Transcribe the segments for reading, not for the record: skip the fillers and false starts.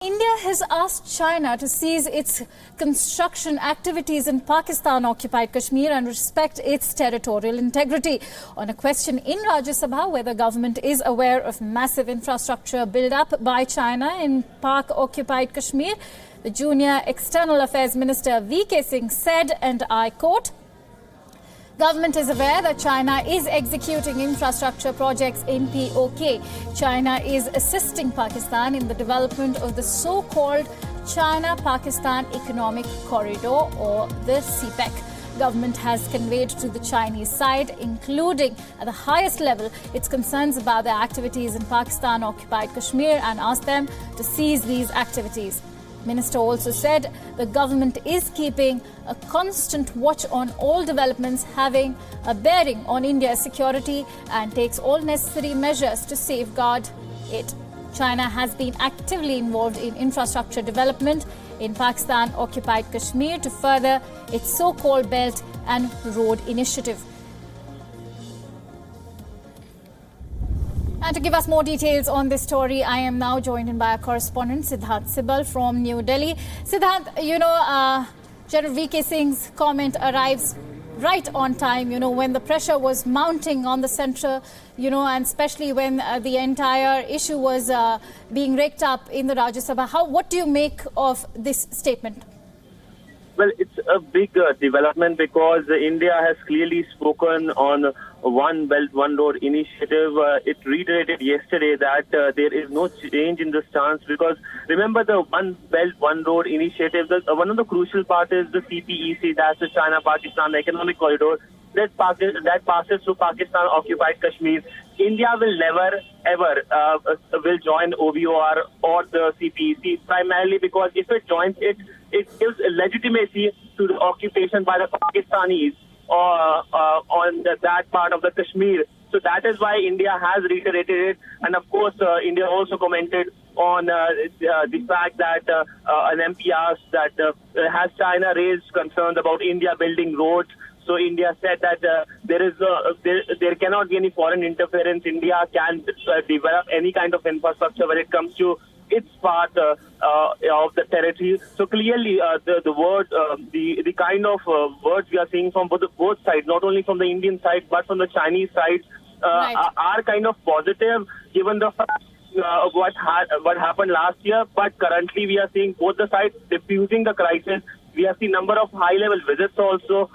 India has asked China to cease its construction activities in Pakistan-occupied Kashmir and respect its territorial integrity. On a question in Rajya Sabha whether government is aware of massive infrastructure build-up by China in Pak-occupied Kashmir, the junior External Affairs Minister V.K. Singh said, and I quote, "Government is aware that China is executing infrastructure projects in POK. China is assisting Pakistan in the development of the so-called China-Pakistan Economic Corridor, or the CPEC. Government has conveyed to the Chinese side, including at the highest level, its concerns about the activities in Pakistan-occupied Kashmir and asked them to cease these activities." Minister also said the government is keeping a constant watch on all developments having a bearing on India's security and takes all necessary measures to safeguard it. China has been actively involved in infrastructure development in Pakistan-occupied Kashmir to further its so-called Belt and Road Initiative. And to give us more details on this story, I am now joined in by our correspondent, Siddharth Sibal from New Delhi. Siddharth, General V.K. Singh's comment arrives right on time, when the pressure was mounting on the centre, and especially when the entire issue was being raked up in the Rajya Sabha. What do you make of this statement? Well, it's a big development because India has clearly spoken on One Belt, One Road initiative. It reiterated yesterday that there is no change in the stance because remember the One Belt, One Road initiative, one of the crucial parts is the CPEC, that's the China-Pakistan Economic Corridor that passes through Pakistan-occupied Kashmir. India will never, ever will join OVOR or the CPEC, primarily because if it joins it, it gives legitimacy to the occupation by the Pakistanis on that part of the Kashmir. So that is why India has reiterated it. And of course, India also commented on the fact that an MP asked that has China raised concerns about India building roads? So India said that there cannot be any foreign interference. India can develop any kind of infrastructure when it comes to its part of the territory. So clearly, the kind of words we are seeing from both sides, not only from the Indian side but from the Chinese side, are kind of positive, given the fact what happened last year. But currently, we are seeing both the sides diffusing the crisis. We have seen number of high-level visits also,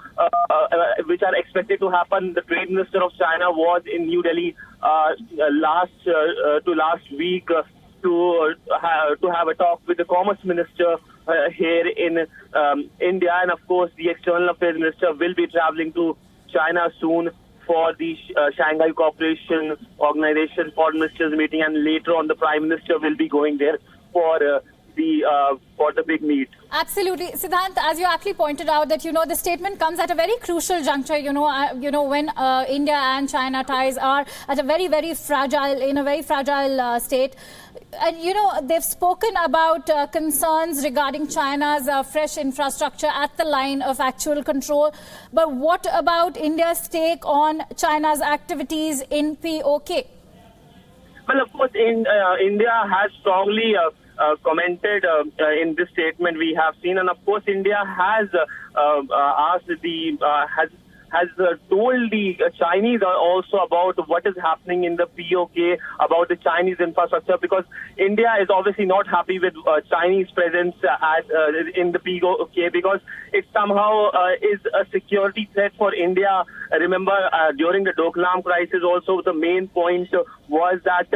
which are expected to happen. The Trade Minister of China was in New Delhi last week to have a talk with the Commerce Minister here in India, and of course the External Affairs Minister will be traveling to China soon for the Shanghai Cooperation Organization Foreign Ministers meeting, and later on the Prime Minister will be going there for the big meet. Absolutely. Siddharth, as you actually pointed out that, the statement comes at a very crucial juncture, when India and China ties are at a very, very fragile state. And, they've spoken about concerns regarding China's fresh infrastructure at the line of actual control. But what about India's take on China's activities in POK? Well, of course, India has strongly commented in this statement we have seen, and of course India has told the Chinese also about what is happening in the POK, about the Chinese infrastructure, because India is obviously not happy with Chinese presence in the POK because it somehow is a security threat for India. Remember, during the Doklam crisis also, the main point was that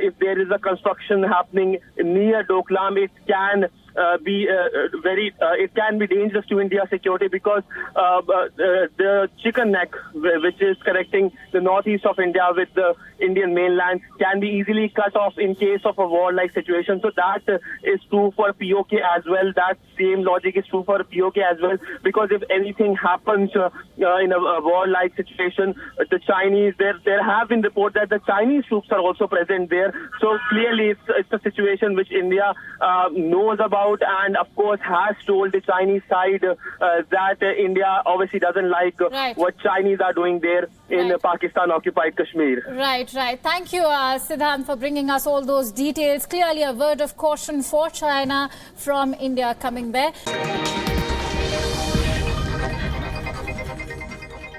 if there is a construction happening near Doklam, it can it can be dangerous to India's security because the chicken neck, which is connecting the northeast of India with the Indian mainland, can be easily cut off in case of a war-like situation. So that is true for POK as well. That same logic is true for POK as well, because if anything happens in a war-like situation, the Chinese, there have been reports that the Chinese troops are also present there. So clearly it's a situation which India knows about, and of course has told the Chinese side that India obviously doesn't like what Chinese are doing there in Pakistan occupied Kashmir. Right. Thank you, Siddhant, for bringing us all those details. Clearly a word of caution for China from India coming there.